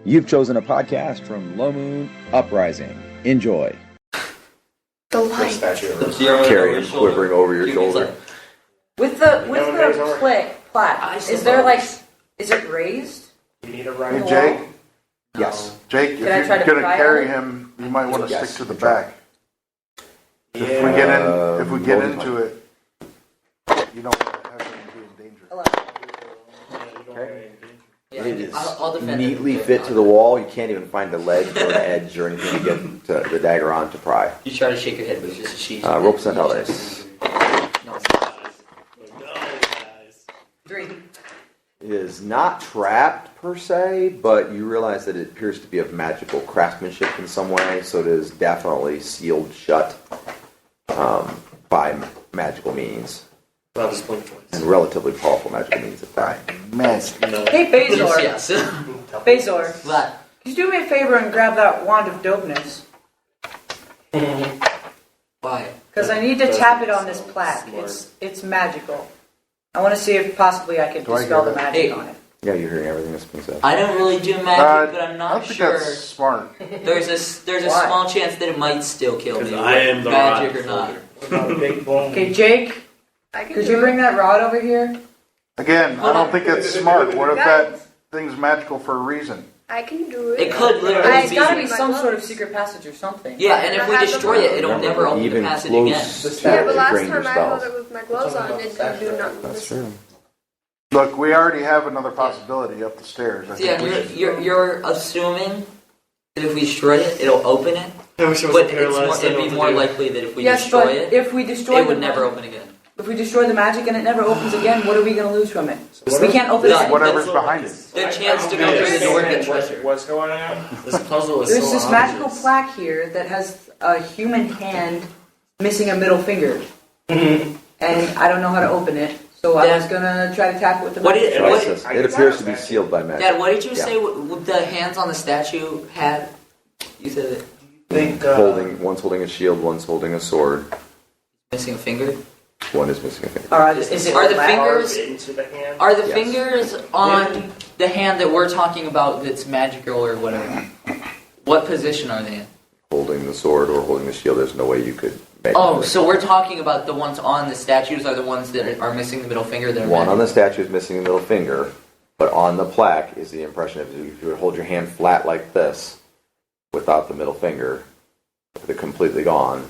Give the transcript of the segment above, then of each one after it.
You've chosen a podcast from Low Moon Uprising. Enjoy. The light. Carry him quivering over your shoulder. With the plaque, is there is it raised? You need a right. Hey, Jake? Yes. Jake, if you're going to carry him, you might want to stick to the back. Yeah. If we get into it, you don't have him be in danger. Okay. Yeah, It is I'll defend neatly it. fit to the wall. You can't even find a ledge or an edge or anything to get the dagger on to pry. You try to shake your head, but it's just a sheet. Roll percentile dice. No, it's 3. It is not trapped per se, but you realize that it appears to be of magical craftsmanship in some way, so it is definitely sealed shut by magical means. Well, this point twice. And relatively powerful magical means at that. Hey, Bazor. Yes. Bazor. What? Could you do me a favor and grab that wand of dopeness? Why? Because I need to tap it on this plaque. It's magical. I want to see if possibly I can dispel the magic on it. Yeah, you're hearing everything that's being said. I don't really do magic, but I'm not I think sure. that's smart. There's a small chance that it might still kill me. I am the magic rod or not. About a big bone. Okay, Jake, could you bring that rod over here? Again, I don't think that's smart. What if that thing's magical for a reason? I can do it. It could literally It's be. got to be some sort of secret passage or something. Yeah, and if we destroy it, it'll never open the Even passage again. close Yeah, but last drain time I held spells. it with my gloves on, it didn't do nothing. That's true. Look, we already have another possibility up the stairs. I Yeah, think we should- you're assuming that if we destroy it, it'll open it. I wish it was But paralyzed. it'd be more likely that if we Yes, destroy but it, if we destroy it would the never open again. If we destroy the magic and it never opens again, what are we going to lose from it? We can't open None. it. Whatever's behind it. The chance to go through the door and get treasure. What's going on? This puzzle is There's so this obvious. magical plaque here that has a human hand missing a middle finger. And I don't know how to open it, so I was going to try to tap it with the magic. It appears to be sealed by magic. Dad, what did you Yeah. say what the hands on the statue had? You said it Think, One's holding a shield, one's holding a sword, missing a finger. one is missing a finger. All right, is it Are the black? fingers? into the hand. Are the Yes. fingers on the hand that we're talking about that's magical or whatever? What position are they in? Holding the sword or holding the shield, there's no way you could make Oh, it. so we're talking about the ones on the statues are the ones that are missing the middle finger that are One on magical. the statue is missing the middle finger, but on the plaque is the impression of if you would hold your hand flat like this, without the middle finger, with it completely gone,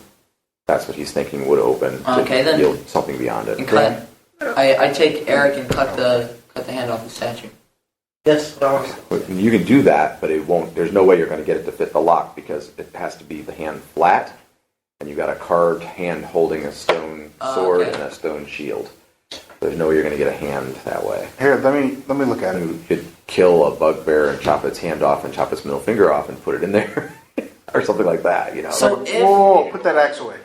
that's what he's thinking would open to Okay, then- yield something beyond it. And cut. I take Eric and cut the hand off the statue. Yes. You can do that, but it won't. There's no way you're going to get it to fit the lock because it has to be the hand flat, and you got a carved hand holding a stone sword okay. and a stone shield. There's no way you're going to get a hand that way. Here, let me look at it. You could kill a bugbear and chop its hand off and chop its middle finger off and put it in there, or something like that. You know. So if Whoa, put that axe away.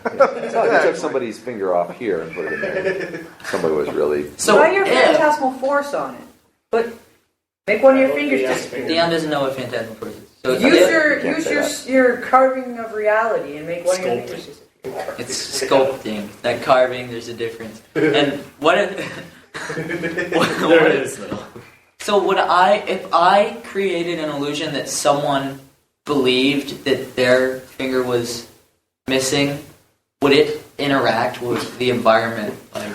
It's not like you took somebody's finger off here and put it in there. Somebody was really. so Try your if phantasmal force on it. But make one of your fingers disappear. Dion doesn't know what phantasmal force is. So Use if- your carving of reality and make one of your fingers disappear. It's sculpting. That carving, there's a difference. And what if... There it is, though. So if I created an illusion that someone believed that their finger was missing, would it interact with the environment? Like,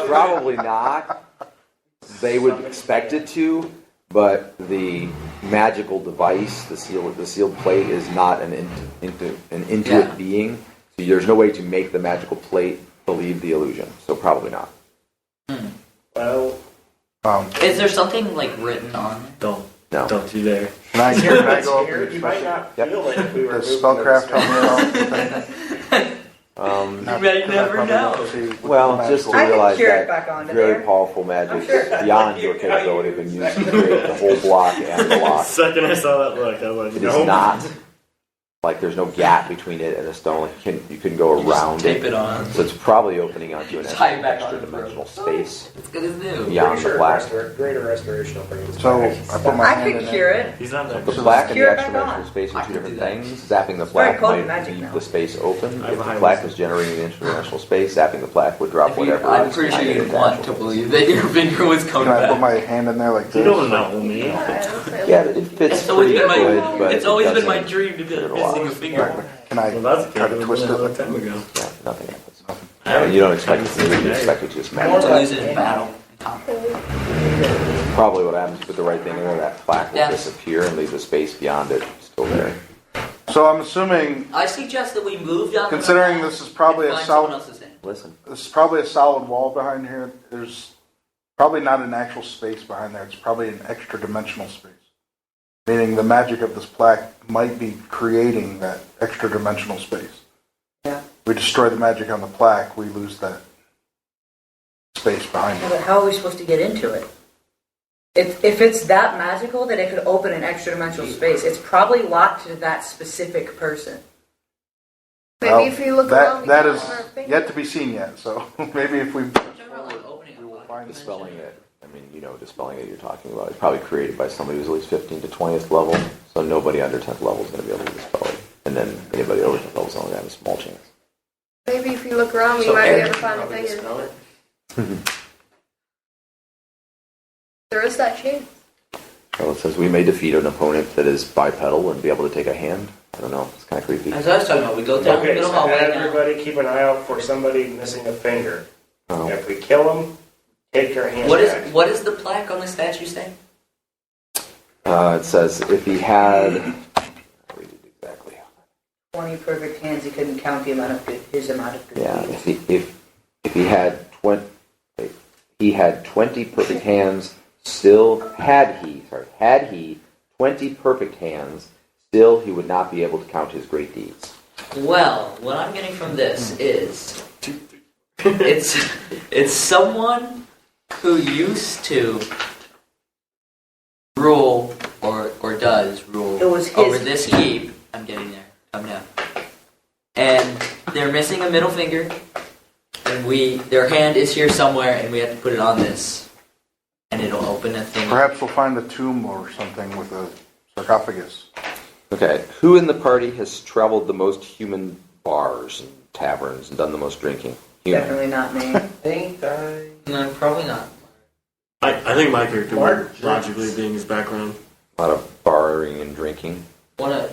Probably not. They would expect it to, but the magical device, the sealed plate, is not an intuit Yeah. being. So there's no way to make the magical plate believe the illusion. So probably not. Well, is there something like written on it? No. don't you dare. Can I go up You might not Yep. feel it if we were Does spellcraft help me Um, out? may never know. Well, just to I can realize cure it that back onto very there. powerful magic beyond your capability have been used to create the whole block and the lock. Second I saw that look, I was like, It is not like there's no gap between it and the stone. Like you couldn't go around tape it. it on. So it's probably opening onto an Tie it back on extra the dimensional throat. space It's good as new. beyond the plaque. Greater restoration will bring this So back. I put my I hand could in cure there. it. He's not there. The plaque and the Cure it extra back dimensional on. space I are two can do different that. things. Zapping the very plaque cold might magic leave now. the space open. I have If a high the plaque wisdom. is generating an interdimensional space, zapping the plaque would drop whatever. I'm is pretty sure behind it you'd into want actual to space. believe that your finger was coming Can I put back. my hand in there like You this? don't know me. Yeah, it fits It's always pretty been my good, but it's always been my doesn't dream to be hurt a lot. missing a finger. Can I Well, that's try good. to It twist was a long it? time ago. Yeah, nothing happens. I haven't- You don't expect it I to haven't you seen it. expect it to just To match. lose it in battle. Probably what happens with the right thing in there, that plaque will Yeah. disappear and leave the space beyond it still there. So I'm assuming, I suggest that we move down. considering this is probably a find someone solid, else's hand. Listen, this is probably a solid wall behind here. There's probably not an actual space behind there. It's probably an extra dimensional space. Meaning the magic of this plaque might be creating that extra dimensional space. Yeah. We destroy the magic on the plaque, we lose that space behind Yeah, it. but how are we supposed to get into it? If it's that magical that it could open an extra dimensional space, it's probably locked to that specific person. Maybe Well, if you look around, that we is can on our finger. yet to be seen yet. So maybe if we Opening will find it. dispelling it, I mean, dispelling it you're talking about, it's probably created by somebody who's at least 15 to 20th level, so nobody under 10th level is going to be able to dispel it. And then anybody over 10th level is only going to have a small chance. Maybe if you look around, we So might be Eric able to can find a probably finger. dispel it. There is that chance. Well, it says we may defeat an opponent that is bipedal and be able to take a hand. I don't know, it's kind of creepy. As I was talking about, we go down the Okay, middle so hallway now. everybody keep an eye out for somebody missing a finger. Oh. If we kill them, take your hand What back. is the plaque on the statue say? It says if he had, I'll read it exactly. 20 perfect hands, he couldn't count the amount of good, his amount of good Yeah, deeds. if he had 20 perfect hands, still had he 20 perfect hands, still he would not be able to count his great deeds. Well, what I'm getting from this is it's someone who used to rule or does rule It was his over this keep. I'm getting there. Come down. And they're missing a middle finger, and their hand is here somewhere, and we have to put it on this, and it'll open a thing. Perhaps we'll find a tomb or something with a sarcophagus. Okay, who in the party has traveled the most human bars and taverns and done the most drinking? Human. Definitely not me. No, probably not. I think my character Mark would logically being his background. A lot of barring and drinking. Probably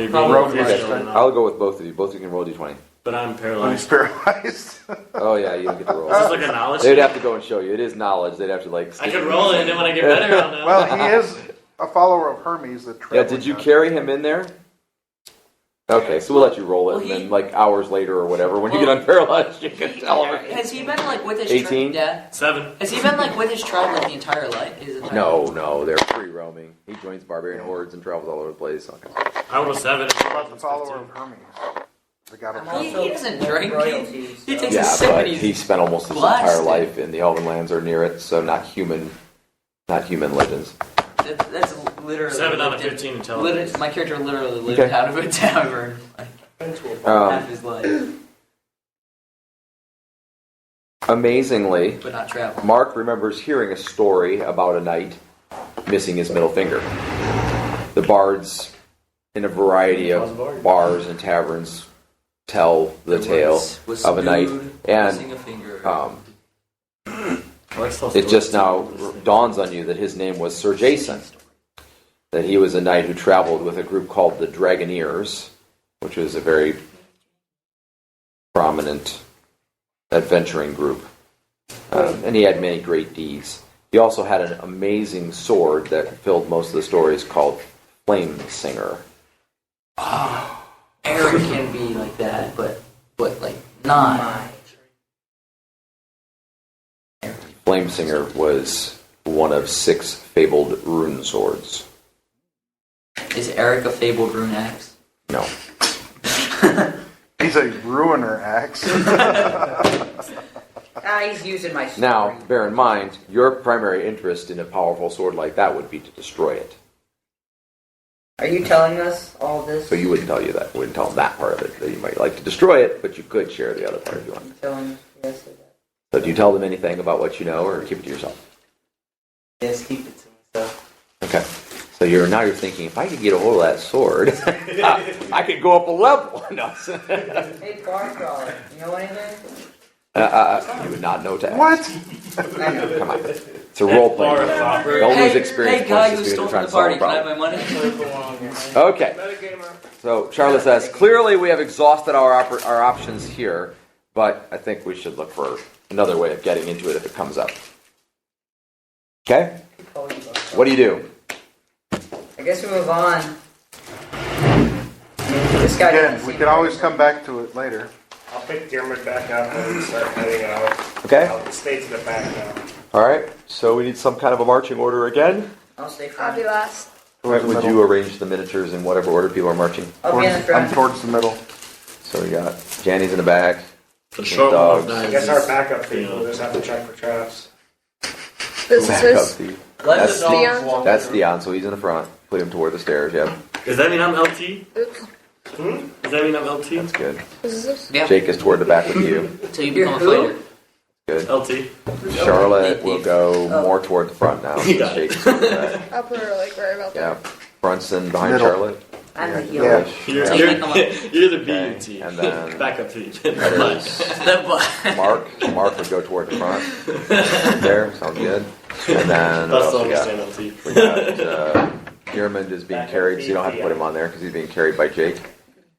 being Probably. professional enough. I'll go with both of you. Both of you can roll d20. But I'm Oh, he's paralyzed. paralyzed. Oh yeah, you don't get to roll. Is this like a knowledge? They'd have to go and show you. It is knowledge. They'd have to like. I could roll it, and then when I get better, I'll know. Well, he is a follower of Hermes. The Yeah, did you carry him in there? Okay, so we'll let you roll it, Well, and he- then like hours later or whatever, when you get unparalyzed, you can tell him. Has he been like with his 18? tribe? Yeah. 7. Has he been like with his tribe like the entire life? His entire No, they're free roaming. He joins barbarian hordes and travels all over the place. I rolled a 7. What about the follower of Hermes? The god of I'm He- Hermes. he doesn't drink. Royalties, He so- takes Yeah, a sip but and he's he spent almost his blasted. entire life in the Elven lands or near it, so not human legends. That's literally 7 out of lived in- 15 intelligence. My character literally lived Okay. out of a tavern like half his life, Amazingly, but not travel. Mark remembers hearing a story about a knight missing his middle finger. The bards, in a variety of bars and taverns, tell the tale Was of a knight, subdued, and missing a finger. it just now dawns on you that his name was Sir Jason. That he was a knight who traveled with a group called the Dragoneers, which was a very prominent adventuring group. And he had many great deeds. He also had an amazing sword that filled most of the stories called Flame Singer. Eric can be like that, but like not. Flame Singer was one of 6 fabled rune swords. Is Eric a fabled rune axe? No. He's a ruiner axe. He's using my story. Now, bear in mind, your primary interest in a powerful sword like that would be to destroy it. Are you telling us all this? So you wouldn't tell them that part of it, that you might like to destroy it, but you could share the other part if you want. I'm telling us yes to that. So do you tell them anything about what you know, or keep it to yourself? Yes, keep it to myself. Okay. So you're thinking, if I could get a hold of that sword, I could go up a level. No. Hey, bar crawler, you know anything? You would not know to ask. What? Come on. It's a role play. Don't lose experience. Hey, guy who points just stole because from you're the trying party, to solve a can I have my problem. money? Okay. So Charlotte says, clearly we have exhausted our options here, but I think we should look for another way of getting into it if it comes up. Okay? What do you do? I guess we move on. This guy Again, doesn't we seem can always come back to it later. I'll pick Deeramuid back up and start heading out. Okay? I'll stay to the back now. All right. So we need some kind of a marching order again. I'll stay I'll front. be last. Right, would you arrange the miniatures in whatever order people are marching? I'll be in the I'm front. towards the middle. So we got Janny's in the back. The short Dogs. one. I guess our backup people just have to check for traps. This Back is up his. the- Let That's the dogs Theon. walk. That's Dion, so he's in the front. Put him toward the stairs, yeah. Does that mean I'm LT? Oops. Does that mean I'm LT? That's good. This is this. Yeah, Jake is toward the back with you. until you You're become a who? fighter. Good. LT. Charlotte will go more toward the front now. since Yeah. Jake is toward the back. I'll put her like right about there. Yeah. Brunson behind Middle. Charlotte. I'm the Yeah. healer. You're, Yeah. you're, you're the B Okay, team. and then- Backup team. That is Mark. Mark would go toward the front. Right there. Sounds good. And then what That's else the we got? understand LT. We got Deeramuid is being carried, so you don't have to put him on there because he's being carried by Jake.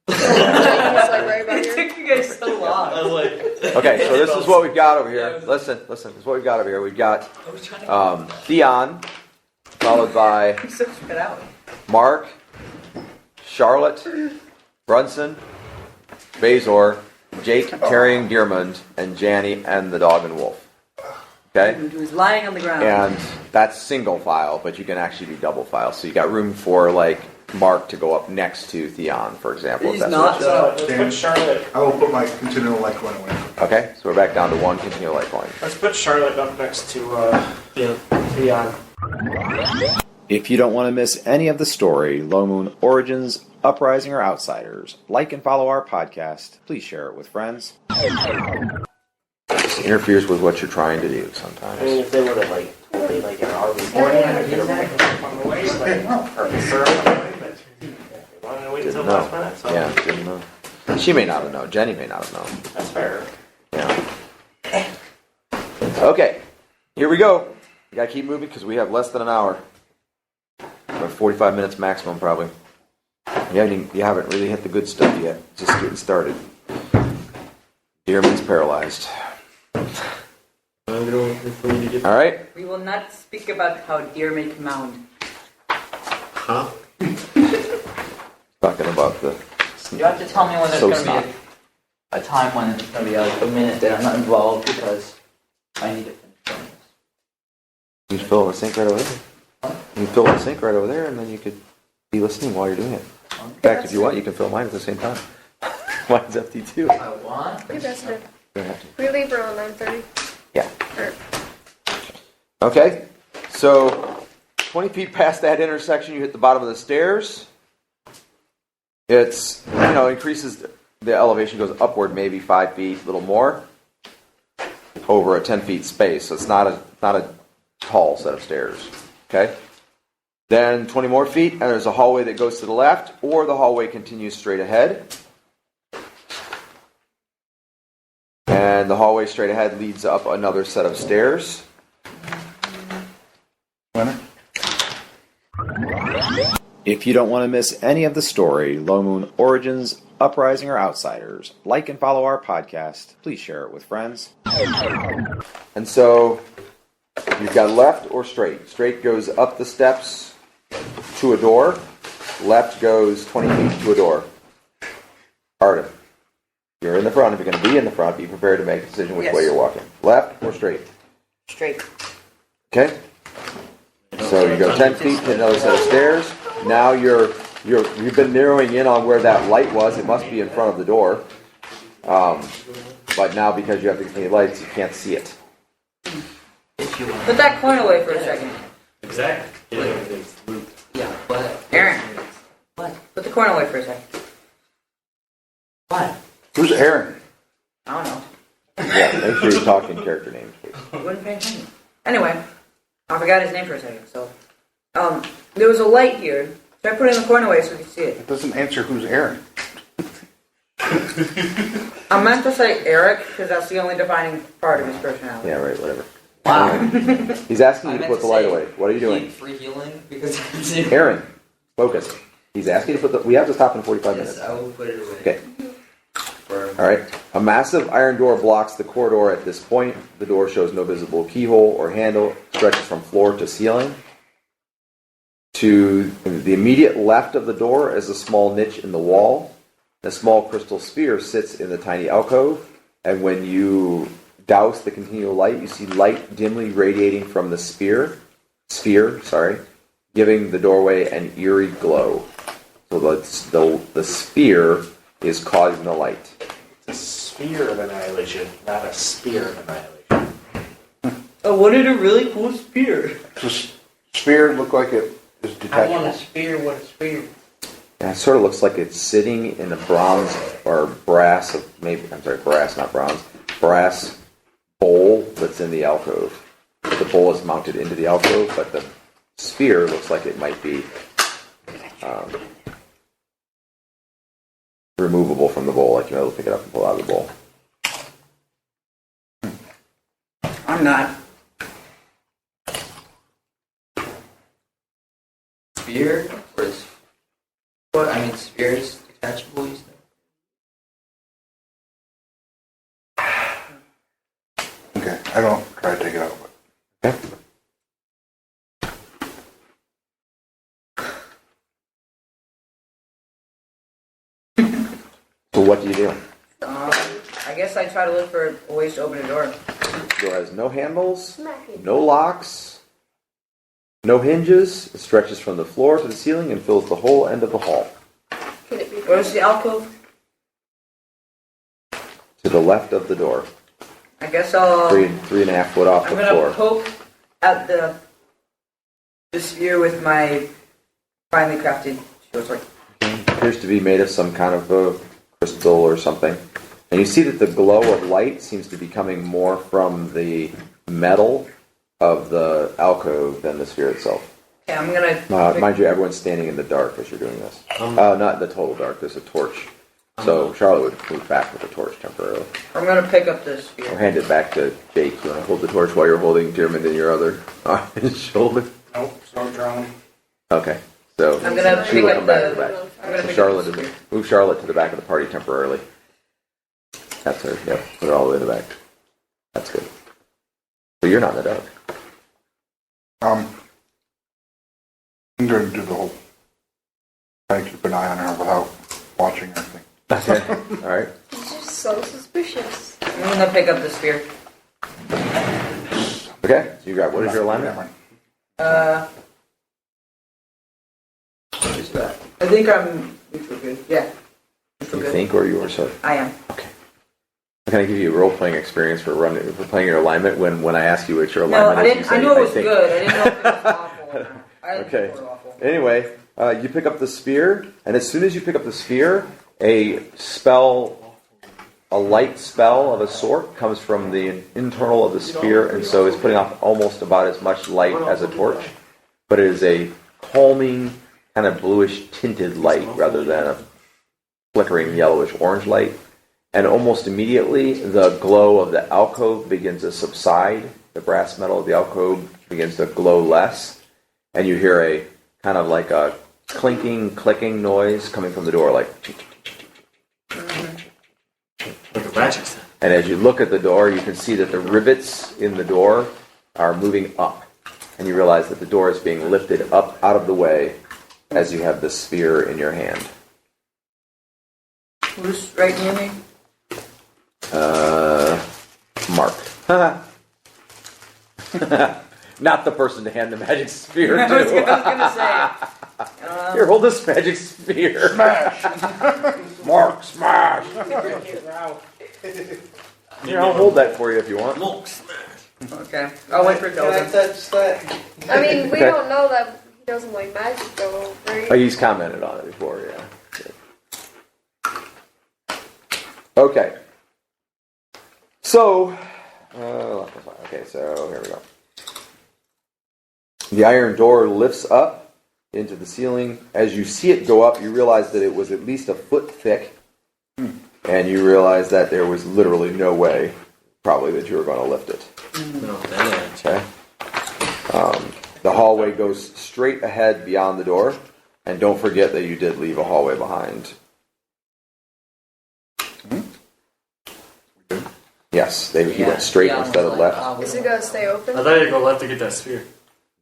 He's like right about It here. took you guys so long. I was like, Okay, so this is what we've got over here. Listen, this is what we've got over here. We've got Theon, followed by I'm so spread out. Mark, Charlotte, Brunson, Bazor, Jake carrying Deeramuid, and Janny and the dog and wolf. Okay? He was lying on the ground. And that's single file, but you can actually do double file. So you got room for like Mark to go up next to Theon, for example. if He's that's not. what So let's put Charlotte. I will put my continual light coin away. Okay, so we're back down to one continual light coin. Let's put Charlotte up next to yeah. Theon. If you don't want to miss any of the story, Low Moon Origins, Uprising, or Outsiders, like and follow our podcast. Please share it with friends. It interferes with what you're trying to do I mean, sometimes. if they would have like told me like an hour before, I could have on the way, like, or prefer on the way, but they wanted to wait until the last minute, so Yeah, didn't know. She may not have known. Jenny may not have known. that's fair. Yeah. Okay, here we go. We gotta keep moving because we have less than an hour. About 45 minutes maximum, probably. You haven't really hit the good stuff yet. Just getting started. Deeramuid's paralyzed. All right. We will not speak about how deer may command. Huh? Talking about the. You have to tell me when there's So going to snot. be a time when it's going to be like a minute that I'm not involved because I need to finish doing this. You can fill in the sink right over there. You can fill in the sink right over there, and then you could be listening while you're doing it. In fact, if you want, you can fill mine at the same time. Mine's empty too. I want. You guys did. You don't have to. We leave around 9:30. Yeah. Or, Okay, so 20 feet past that intersection, you hit the bottom of the stairs. It's, increases, the elevation goes upward maybe 5 feet, a little more, over a 10 feet space. So it's not a tall set of stairs. Okay? Then 20 more feet, and there's a hallway that goes to the left, or the hallway continues straight ahead. And the hallway straight ahead leads up another set of stairs. Winner? If you don't want to miss any of the story, Low Moon Origins, Uprising, or Outsiders, like and follow our podcast. Please share it with friends. And so you've got left or straight. Straight goes up the steps to a door. Left goes 20 feet to a door. Arden, you're in the front. If you're going to be in the front, be prepared to make a decision which Yes. way you're walking. Left or straight? Straight. Okay? So you go 10 feet to another set of stairs. Now you've been narrowing in on where that light was. It must be in front of the door. But now because you have the continued lights, you can't see it. If you want. Put that coin away for a second. Exactly. Yeah, Yeah, but Aaron. corn away for a second. What? Who's Aaron? I don't know. Yeah, make sure you talk in character names, please. I wouldn't pay attention. Anyway, I forgot his name for a second. So, there was a light here. So I put it in the corner away so we could see it. It doesn't answer who's Aaron. I meant to say Eric because that's the only defining part of his personality. Yeah, right, whatever. Wow. He's asking I you to meant put the light say away. What are you doing? Free healing because Aaron, focus. He's asking you to put the... We have to stop in 45 minutes. Yes, I will put it away. Okay. For- All right. A massive iron door blocks the corridor at this point. The door shows no visible keyhole or handle. Stretches from floor to ceiling. To the immediate left of the door is a small niche in the wall. A small crystal sphere sits in the tiny alcove. And when you douse the continual light, you see light dimly radiating from the sphere, giving the doorway an eerie glow. So the sphere is causing the light. It's a sphere of annihilation, not a spear of annihilation. I wanted a really cool spear. Does sphere look like it is detachable? spear with a spear. Yeah, it sort of looks like it's sitting in a bronze or brass, brass, not bronze, brass bowl that's in the alcove. The bowl is mounted into the alcove, but the sphere looks like it might be removable from the bowl, like you're able to pick it up and pull it out of the bowl. I'm not. Spear? Or is... What? I mean, spear is detachable, you said? Okay, I don't try to take it out. But Okay. So what do you do? I guess I try to look for ways to open a door. The door has no handles, no locks, no hinges. It stretches from the floor to the ceiling and fills the whole end of the hall. Can it be? Where's the alcove? To the left of the door. I guess I'll. 3.5 foot off I'm the gonna floor. poke at the sphere with my finely crafted shield sword. Appears to be made of some kind of a crystal or something. And you see that the glow of light seems to be coming more from the metal of the alcove than the sphere itself. Okay, I'm gonna. Mind you, everyone's standing in the dark as you're doing this. Not the total dark, there's a torch. So Charlotte would move back with the torch temporarily. I'm gonna pick up the Or sphere. hand it back to Jake. You want to hold the torch while you're holding Deeramuid in your other on his shoulder? nope, so drone. Okay. So I'm gonna she pick will up come back to the. the back. I'm gonna So pick Charlotte, up the sphere. move Charlotte to the back of the party temporarily. That's her. Yep. Put her all the way in the back. That's good. So you're not in the dark. I'm going to do the whole. Try to keep an eye on her without watching everything. Okay. All right. He's just so suspicious. I'm gonna pick up the sphere. Okay. So you got. What is your alignment? I think I'm neutral good. Yeah. Neutral You good. think, or you are so? I am. Okay. Can I give you a role playing experience for playing your alignment when I ask you what your No, alignment I is? didn't. you say, I knew it was think. good. I didn't know if it was awful or not. I didn't Okay. think it was awful. Anyway, you pick up the sphere, and as soon as you pick up the sphere, a light spell of a sort comes from the internal of the sphere, and so it's putting off almost about as much light as a torch, but it is a calming, kind of bluish tinted light rather than a flickering yellowish orange light. And almost immediately, the glow of the alcove begins to subside. The brass metal of the alcove begins to glow less, and you hear a kind of like a clinking, clicking noise coming from the door, like. Like a magic set. And as you look at the door, you can see that the rivets in the door are moving up, and you realize that the door is being lifted up out of the way as you have the sphere in your hand. Who's right near me? Mark. Not the person to hand the magic sphere I was to. gonna say. Here, hold this magic sphere. Smash! Mark, smash! Here, I'll hold that for you if you want. Milk smash. Okay. I'll wait for it to open. touch that? I mean, we Okay. don't know that he doesn't like magic though, right? Oh, he's commented on it before, yeah. Okay. So, okay, so here we go. The iron door lifts up into the ceiling. As you see it go up, you realize that it was at least a foot thick, and you realize that there was literally no way, probably, that you were going to lift it. No, that Okay. The hallway goes straight ahead beyond the door, and don't forget that you did leave a hallway behind. Yes, he went straight instead of left. Is it gonna stay I open? thought you'd go left to get that sphere.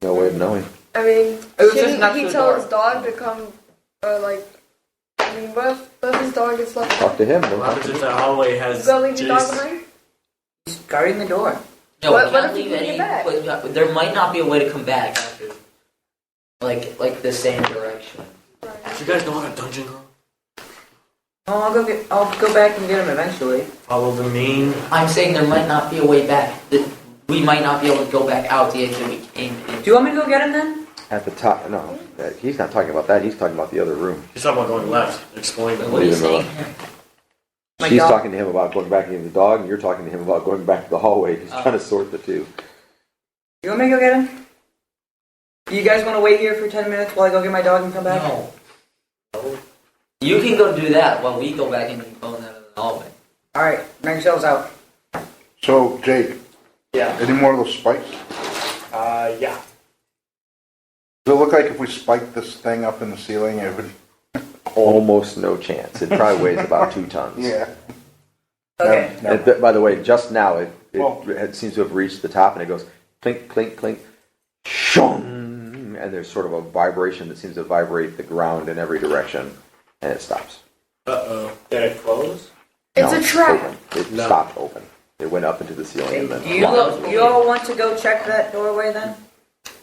No way of knowing. I mean, was just shouldn't next he to the tell door. his dog to come, or like, I mean, what if his dog gets left? Talk to him. Don't What talk happens to if me. that hallway You has gonna leave your dog Jason? behind? He's guarding the door. No, What- we what can't if leave you can any. get back? There might not be a way to come back after, like the same direction. Do you guys know how to dungeon crawl? Oh, I'll go back and get him eventually. Follow the main. I'm saying there might not be a way back. That we might not be able to go back out the exit we came in. Do you want me to go get him then? At the top, no. He's not talking about that. He's talking about the other room. He's talking about going left, exploring What the are you Leave him saying? My She's dog. talking to him about going back into the dog, and you're talking to him about going back to the hallway. He's trying to sort the two. You want me to go get him? You guys want to wait here for 10 minutes while I go get my dog and come back? No. You can go do that while we go back and go out of the hallway. Alright, knock yourselves out. So, Jake, Yeah. any more of those spikes? Yeah. Does it look like if we spiked this thing up in the ceiling, it would... Almost no chance. It probably weighs about 2 tons. Yeah. Okay. And by the way, just now Well- it seems to have reached the top, and it goes clink, clink, clink, shong, and there's sort of a vibration that seems to vibrate the ground in every direction, and it stops. Uh-oh. Did it close? It's No, a trap. open. It No. stopped open. It went up into the ceiling and then. Do you all want to go check that doorway then?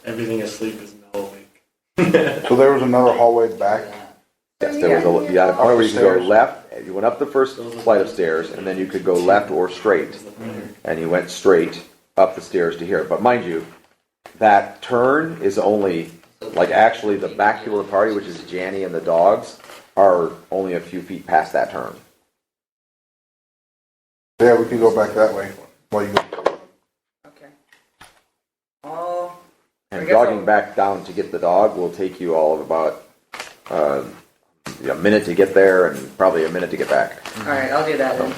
Everything asleep is now awake. So there was another hallway back. Yes, there was you had a point where you could go Upstairs. left. You went up the first flight of stairs, and then you could go left or straight. And you went straight up the stairs to here. But mind you, that turn is only, like actually the back people of the party, which is Janny and the dogs, are only a few feet past that turn. Yeah, we could go back that way while you go. Okay. Oh, I And guess jogging I'll- back down to get the dog will take you all of about a minute to get there and probably a minute to get back. alright, I'll do that then.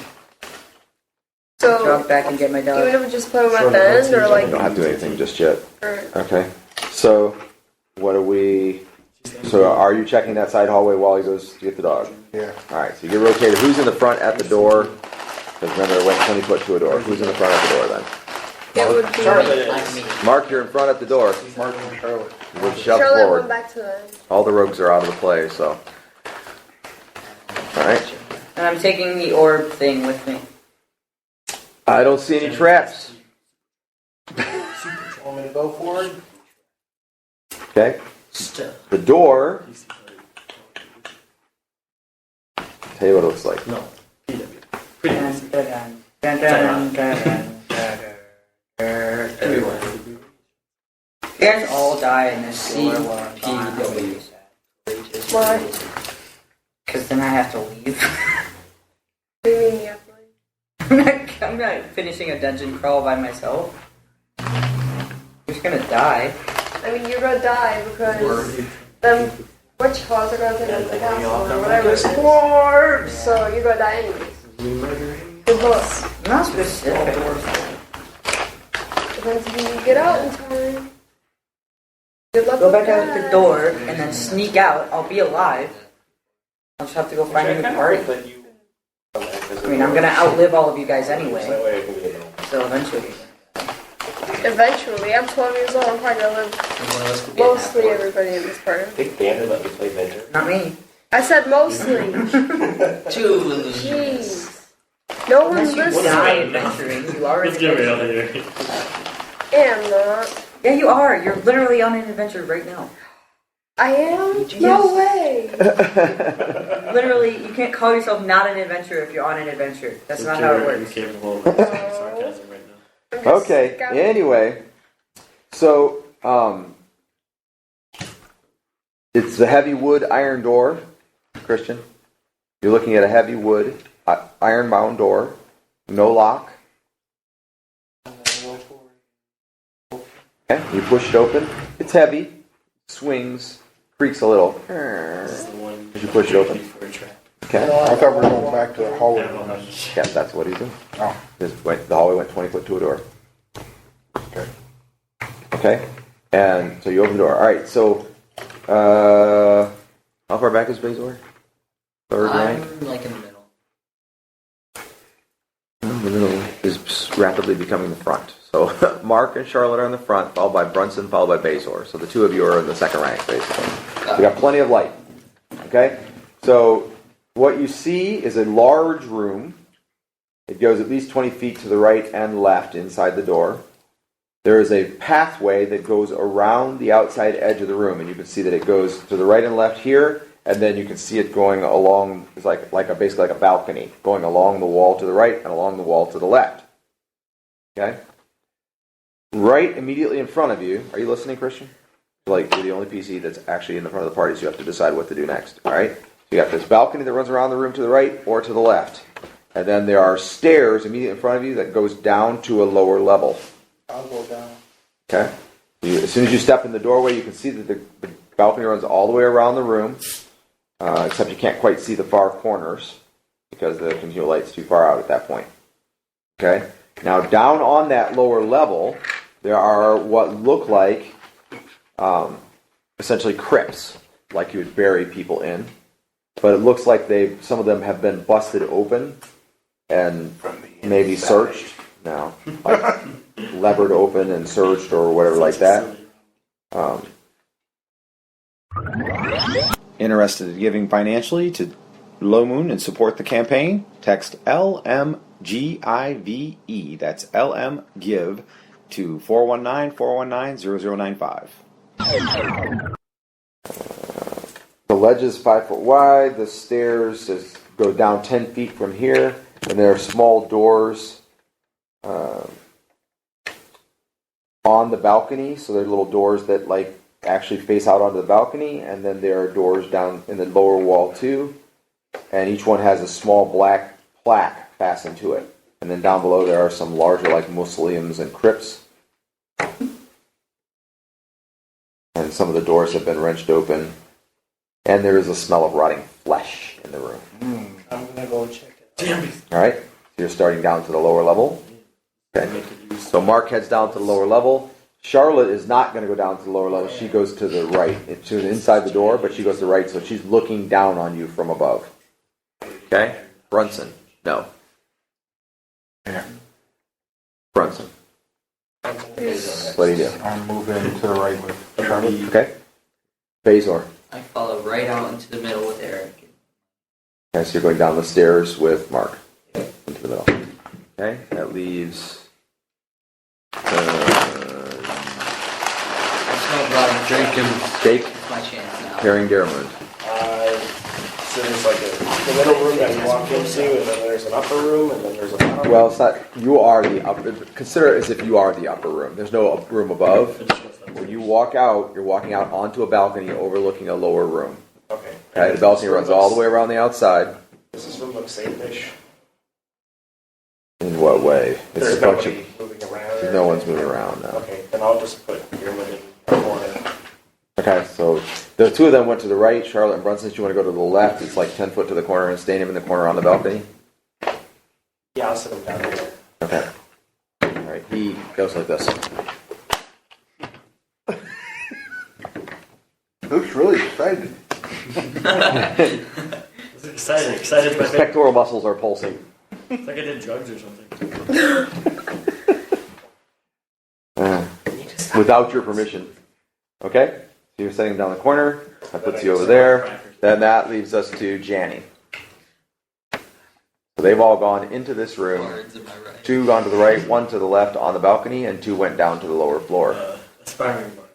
So, Jog back and get my even dog. if we just put him at the end, or You like, don't have to do anything just yet. or, Okay. So, what are we... So, are you checking that side hallway while he goes to get the dog? Yeah. All right, so you get rotated. Who's in the front at the door? Because remember, it went 20 foot to a door. Who's in the front at the door then? it would be Charlotte I'm is. me. Mark, you're in front at the door. Mark and Charlotte. We'll shove Charlotte forward. went back to the end. All the rogues are out of the play, so. All right. And I'm taking the orb thing with me. I don't see any traps. Want me to go forward? Okay. Still. The door. Tell you what it looks like. No. PW. Pretty Dun, easy. dun, dun, dun, dun, dun, dun, dun. Everywhere. You guys all die in this door while I'm gone. PW. Why? Because then I have to leave. What do you mean you have to leave? I'm not finishing a dungeon crawl by myself. I'm just gonna die. I mean, you're gonna die because them witch claws are gonna take over the castle or whatever it is. Dwarves! So you're gonna die anyways. Good boss. Not specific. Depends if you get out in time. Good luck Go with back out that. the door and then sneak out. I'll be alive. I'll just have to go find a new party. I mean, I'm gonna outlive all of you guys anyway. That way I can be alone. So eventually. Eventually, I'm 12 years old. I'm probably gonna live One of us could be mostly an everybody in this party. I think Dan would let me play Mentor. Not me. I said mostly. Two illusions. Jeez. No Unless one's you listening. die adventuring, you are. Let's get me out of here. am not. Yeah, you are. You're literally on an adventure right now. I am? Yes. No way. Literally, you can't call yourself not an adventurer if you're on an adventure. That's not how it works. Incapable of sarcasm right now. I'm just Okay. sick of- Anyway, so it's the heavy wood iron door, Christian. You're looking at a heavy wood iron-bound door, no lock. Okay, you push it open. It's heavy, swings, creaks a little. This is the one. Did you push it open? For a trap. Okay, I thought we were going back to the hallway. yeah, that's what he's doing. Oh, The hallway went 20 foot to a door. okay. Okay, and so you open the door. All right, so how far back is Bazor? Third rank. I'm like in the middle. The middle is rapidly becoming the front. So Mark and Charlotte are in the front, followed by Brunson, followed by Bazor. So the two of you are in the second rank, basically. We got plenty of light. Okay, so what you see is a large room. It goes at least 20 feet to the right and left inside the door. There is a pathway that goes around the outside edge of the room, and you can see that it goes to the right and left here, and then you can see it going along. It's basically like a balcony, going along the wall to the right and along the wall to the left. Okay. Right immediately in front of you. Are you listening, Christian? Like you're the only PC that's actually in the front of the party, so you have to decide what to do next. All right. So you got this balcony that runs around the room to the right or to the left, and then there are stairs immediately in front of you that goes down to a lower level. I'll go down. Okay. As soon as you step in the doorway, you can see that the balcony runs all the way around the room, except you can't quite see the far corners because the continual light's too far out at that point. Okay. Now, down on that lower level, there are what look like essentially crypts, like you would bury people in, but it looks like some of them have been busted open and maybe searched. No, like levered open and searched or whatever like that. Interested in giving financially to Low Moon and support the campaign? Text LMGIVE, that's LM Give, to 419-419-0095. The ledge is 5 foot wide. The stairs go down 10 feet from here, and there are small doors on the balcony. So there are little doors that actually face out onto the balcony, and then there are doors down in the lower wall too. And each one has a small black plaque fastened to it. And then down below there are some larger mausoleums and crypts. And some of the doors have been wrenched open. And there is a smell of rotting flesh in the room. I'm gonna go check it out. Alright, so you're starting down to the lower level. Okay. So Mark heads down to the lower level. Charlotte is not going to go down to the lower level. She goes to the right. She's inside the door, but she goes to the right, so she's looking down on you from above. Okay? Brunson. No. Yeah. Brunson. What do you do? I'm moving to the right with Charlotte. Okay? Bazor. I follow right out into the middle with Eric. Okay, so you're going down the stairs with Mark. Into the middle. Okay? That leaves... Jake. Jake. It's my chance now. Carrying Deeramuid. So there's the middle room that you walk into, and then there's an upper room, and then there's a bottom room. Well, it's not... You are the upper... Consider it as if you are the upper room. There's no room above. When you walk out, you're walking out onto a balcony overlooking a lower room. Okay. Okay, the balcony runs all the way around the outside. Does this room look safe-ish? In what way? It's There's a bunch nobody of... moving around. No one's moving around now. Okay, then I'll just put your lid in the corner. Okay, so the two of them went to the right. Charlotte and Brunson, if you want to go to the left, it's 10 foot to the corner, and staying him in the corner on the balcony. Yeah, I'll sit him down there. Okay. All right, he goes like this. Looks really excited. Excited. My His pectoral muscles are pulsing. It's like I did drugs or something. Without your permission. Okay? So you're setting down the corner. That puts you over there. Then that leaves us to Janny. So they've all gone into this room. Cards in my right. 2 gone to the right, 1 to the left on the balcony, and 2 went down to the lower floor. Aspiring bar.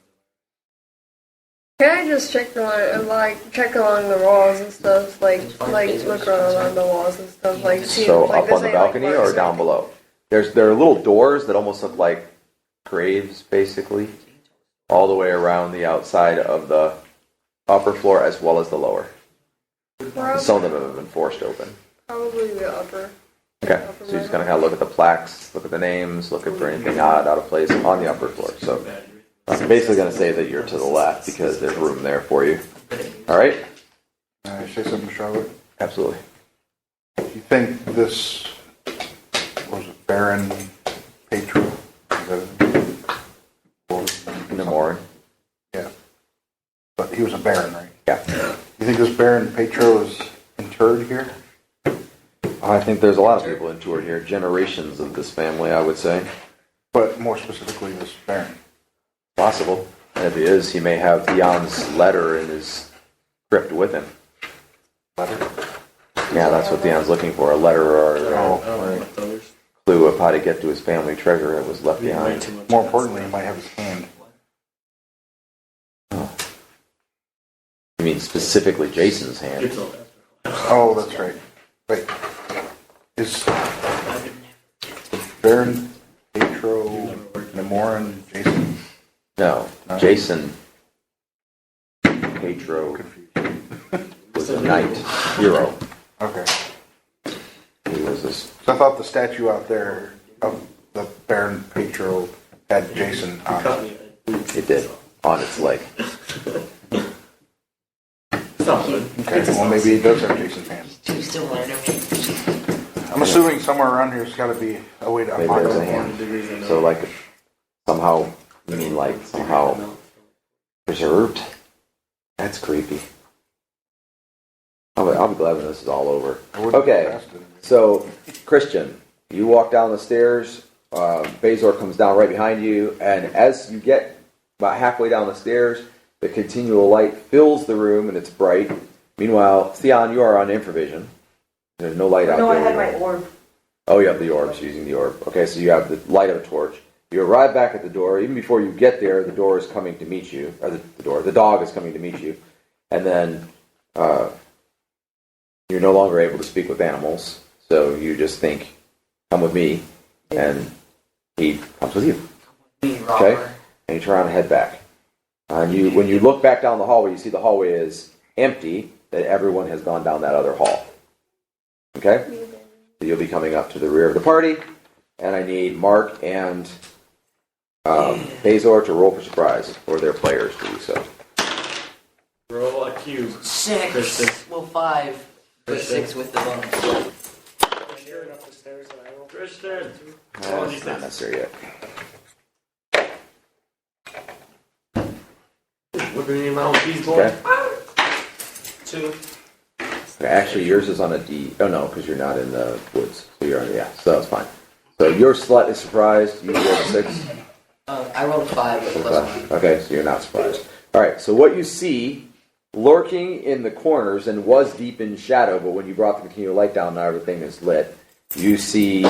Can I just check along the walls and stuff, look around on the walls and stuff, see So like up this on the ain't, balcony marks or or down anything. below? There are little doors that almost look like graves, basically, all the way around the outside of the upper floor as well as the lower. Some of them have been forced open. Probably the upper. Okay, so you're just gonna kind of look at the plaques, look at the names, look for anything odd, out of place on the upper floor. So I'm basically gonna say that you're to the left because there's room there for you. All right? Can I say something, Charlotte? Absolutely. You think this was it Baron Petro? Is that his name? Or- Nemorin. Yeah. But he was a baron, right? Yeah. You think this Baron Petro is interred here? I think there's a lot of people interred here, generations of this family, I would say. But more specifically, this baron. Possible. And if he is, he may have Theon's letter in his crypt with him. Letter? Yeah, that's what Theon's looking for, a letter or Oh, a clue of how to get to his family treasure that was left behind. More importantly, he might have his hand. You mean specifically Jason's hand? Oh, that's right. Wait. Is Baron Petro Nemorin Jason? No, Jason Petro was a knight, hero. Okay. He was this. So I thought the statue out there of the Baron Petro had Jason on it. It did on its leg. Okay, well maybe he does have Jason's hand. She's still learning. I'm assuming somewhere around here there's got to be a way to Maybe unlock there's a it. hand. So like somehow, you mean like somehow preserved? That's creepy. I'll be glad when this is all over. Okay, so Christian, you walk down the stairs. Bezor comes down right behind you, and as you get about halfway down the stairs, the continual light fills the room, and it's bright. Meanwhile, Theon, you are on infravision. There's no light out there. No, I had my orb. Oh, you have the orbs, using the orb. Okay, so you have the light of a torch. You arrive back at the door. Even before you get there, the door is coming to meet you. Or the dog is coming to meet you. And then you're no longer able to speak with animals. So you just think, come with me. And he comes with you. Okay? And you turn around and head back. And when you look back down the hallway, you see the hallway is empty, that everyone has gone down that other hall. Okay? So you'll be coming up to the rear of the party, and I need Mark and Bezor to roll for surprise, or their players to do so. Roll a cube. 6. Christian. Well, 5. But 6 with the bonus. Christian up the stairs and I roll. Christian. It's not necessary yet. What do you mean, my keys, boy? Okay? 2. Okay, actually, yours is on a D. Oh, no, because you're not in the woods. So you're on the, so that's fine. So your slut is surprised. You rolled a 6. I rolled a 5 with plus 1. Okay, so you're not surprised. All right, so what you see lurking in the corners and was deep in shadow, but when you brought the continual light down, now everything is lit. You see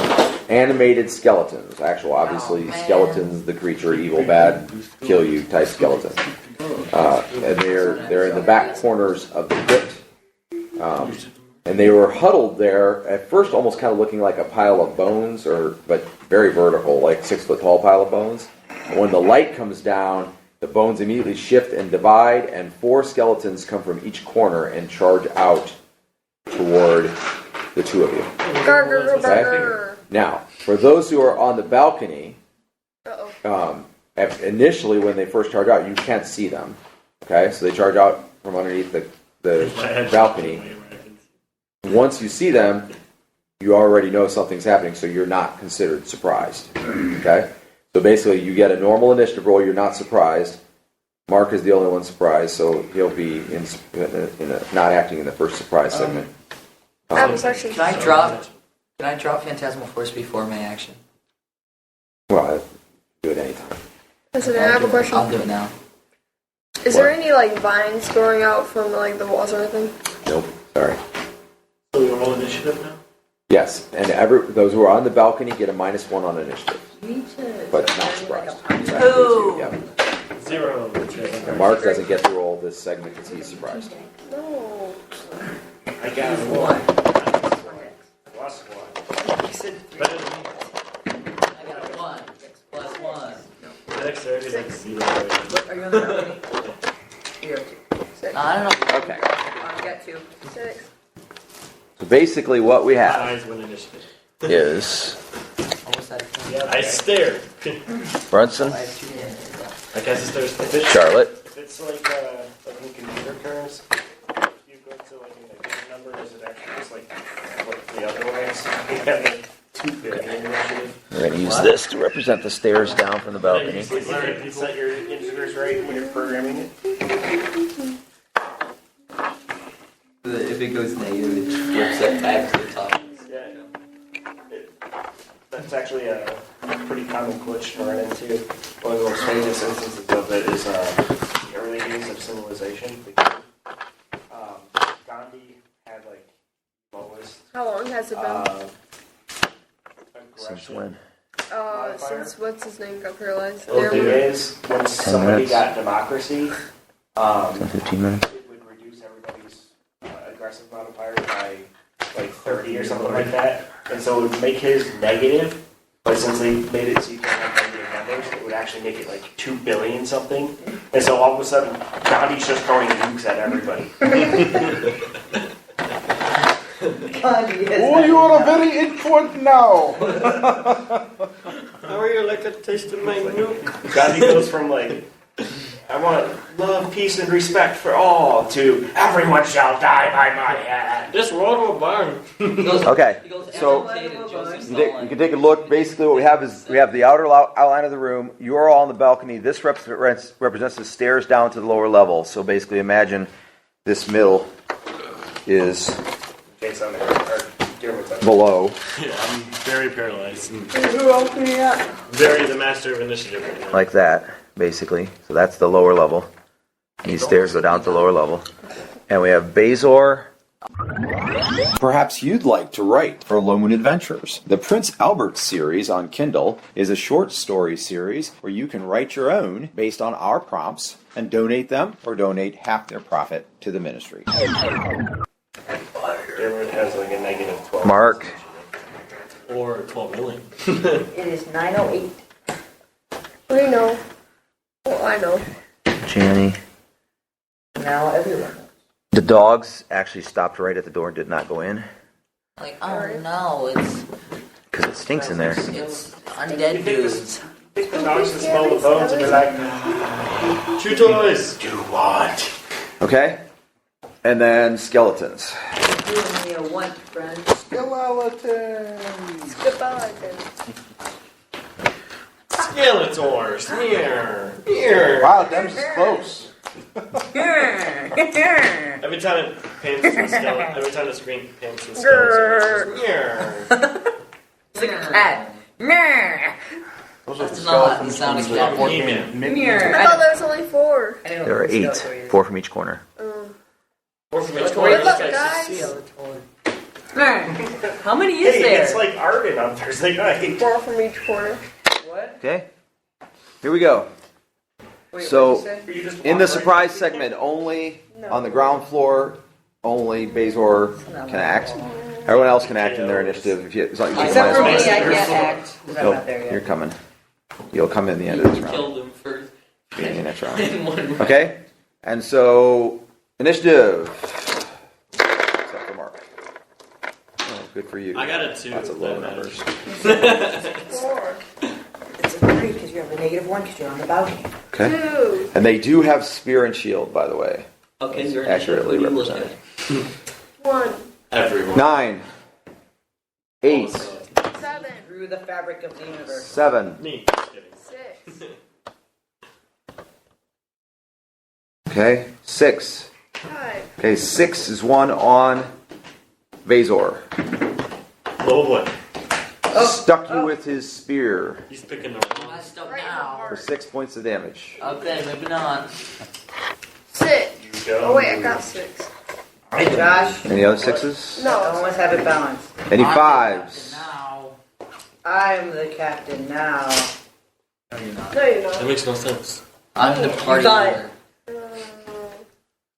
animated skeletons. Actual, obviously, skeletons, the creature, evil, bad, kill you type skeleton. And they're in the back corners of the crypt. And they were huddled there, at first almost kind of looking like a pile of bones, but very vertical, like 6 foot tall pile of bones. And when the light comes down, the bones immediately shift and divide, and 4 skeletons come from each corner and charge out toward the 2 of you. Burger. Now, for those who are on the balcony, Uh-oh. initially when they first charge out, you can't see them. Okay, so they charge out from underneath the balcony. Once you see them, you already know something's happening, so you're not considered surprised. Okay? So basically, you get a normal initiative roll, you're not surprised. Mark is the only one surprised, so he'll be not acting in the first surprise segment. I have a question. Can I drop Phantasmal Force before my action? Well, I do it anytime. Listen, I have a question. I'll do it now. Is there any like vines growing out from like the walls or anything? Nope, sorry. So we roll initiative now? Yes, and those who are on the balcony get a -1 on initiative, but not surprised. Ooh. Yeah. 0. And Mark doesn't get to roll this segment because he's surprised. No. I got 1. Plus 1. Better than me. I got a 1. Plus 1. The dexterity is like 0. Are you on the balcony? You're up to. I don't know. Okay. I got 2. 6. So basically, what we have Eyes win initiative. is Almost had I stared. Brunson, I have 2 hands. I guess there's if it's Charlotte. If it's like in computer terms, if you go to like in the game number, is it actually just like what the other one is? You have like 2 billion initiative. We're going to use this to represent the stairs down from the balcony. You set your integers right when you're programming it. If it goes negative, it flips it back to the top. Yeah. That's actually a pretty common glitch to run into. One of the most famous instances of it is the early days of civilization. Gandhi had like lowest How long has it been? Since aggression. when? Since what's his name got paralyzed? Well, the thing is, when somebody minutes. got democracy, 15 minutes. it would reduce everybody's aggressive modifier by like 30 or something like that. And so it would make his negative, but since they made it so you can't have negative numbers, it would actually make it like 2 billion something. And so all of a sudden, Gandhi's just throwing nukes at everybody. Oh, you are very important now. How are you like a taste of my nuke? Gandhi goes from like, I want love, peace, and respect for all to everyone shall die by my hand. This world will burn. Okay, so you can take a look. Basically, what we have is we have the outer outline of the room. You are all on the balcony. This represents the stairs down to the lower level. So basically, imagine this middle is below. Yeah, I'm very paralyzed. And Who opened it up? very the master of initiative right now. Like that, basically. So that's the lower level. These stairs go down to the lower level. And we have Bazor. Perhaps you'd like to write for Low Moon Adventures. The Prince Albert series on Kindle is a short story series where you can write your own based on our prompts and donate them or donate half their profit to the ministry. Deeramuid has like a negative 12. Mark. Or 12 million. It is 9:08. We know. Well, I know. Janny. Now everyone knows. The dogs actually stopped right at the door and did not go in Like, oh no, it's because it stinks in there. undead dudes. Take the dogs and smell the bones and be like, chew toys. Do what? Okay? And then skeletons. You and me are one, friend. Skeleton. Goodbye, then. Skeletors. Here. Wow, Dems is close. Every time it pans to a skeleton, every time the screen pans to a skeleton, it's It's like a cat. Those are the That's not the skeletons sound from of the cat. board He-Man. game Mickey. I thought there was only 4. I didn't know There are what a 8, skeleton is. 4 from each corner. Or from each Good corner, luck, this guy's guys. How many is Hey, there? it's like Arden on Thursday night. 4 from each corner. What? Okay? Here we go. Wait, So- what'd you say? You just In walk the right surprise through. segment, only on the ground floor, only Bazor can act. Everyone else can act in their initiative. If you, as long as you Except for me, I minus can't one. act. 'Cause I'm Nope, not there you're yet. coming. You'll come in the end of this round. Killed him first. In the next round. In one round. Okay? And so, initiative. Except for Mark. Oh, good for you. I got a 2. Lots of low numbers. 4. It's a 3 because you have a -1 because you're on the balcony. Okay? 2. And they do have spear and shield, by the way. Okay, It's you're accurately what do you look represented. at? 1. Everyone. 9, 8, 7. Through the fabric of the universe. 7. Me. Just kidding. 6. Okay? 6. 5. Okay, 6 is one on Vazor. Oh boy. Stuck you with his spear He's picking the wrong. Messed up Right in the now. for heart. 6 points of damage. Okay, moving on. 6. You go. Oh, wait, I got 6. Josh, Any other 6s? I No. almost have it balanced. Any I'm the 5s? captain now. I'm the captain now. No, you're not. No, you're That not. makes no sense. I'm the party got leader.